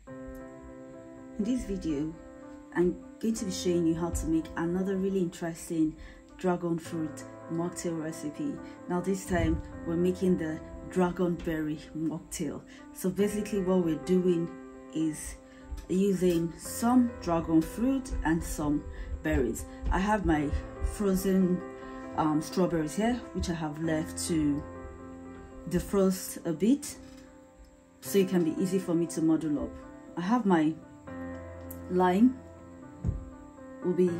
In this video, I'm going to be showing you how to make another really interesting dragon fruit mocktail recipe. Now this time we're making the dragonberry mocktail. So basically what we're doing is using some dragon fruit and some berries. I have my frozen strawberries here, which I have left to defrost a bit so it can be easy for me to muddle up. I have my lime. I'll be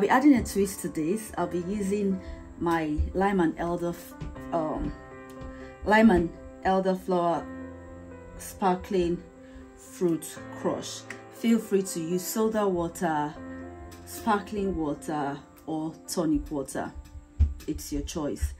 adding a twist to this. I'll be using my lime and elderflower sparkling fruit crush. Feel free to use soda water, sparkling water, or tonic water. It's your choice.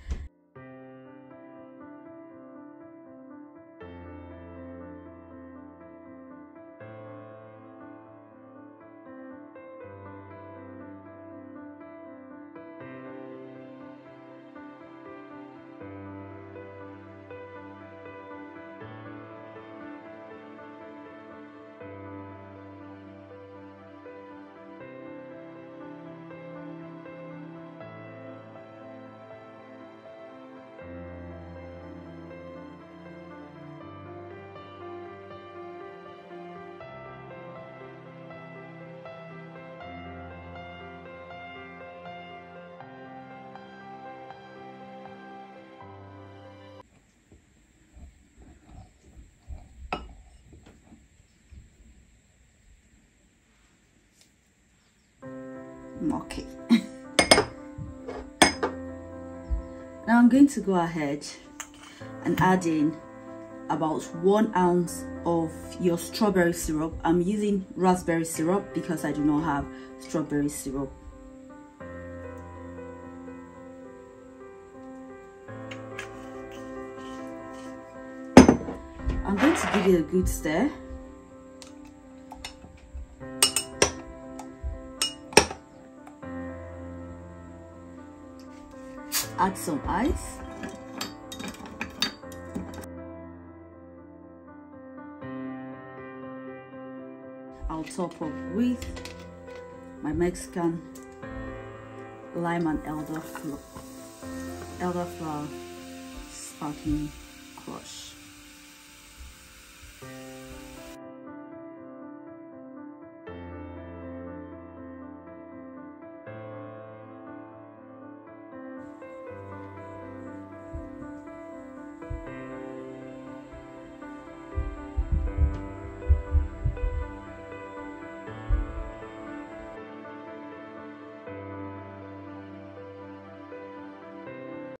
Okay. Now I'm going to go ahead and add in about 1 ounce of your strawberry syrup. I'm using raspberry syrup because I do not have strawberry syrup. I'm going to give it a good stir. Add some ice. I'll top up with my Mexican lime and elderflower sparkling crush.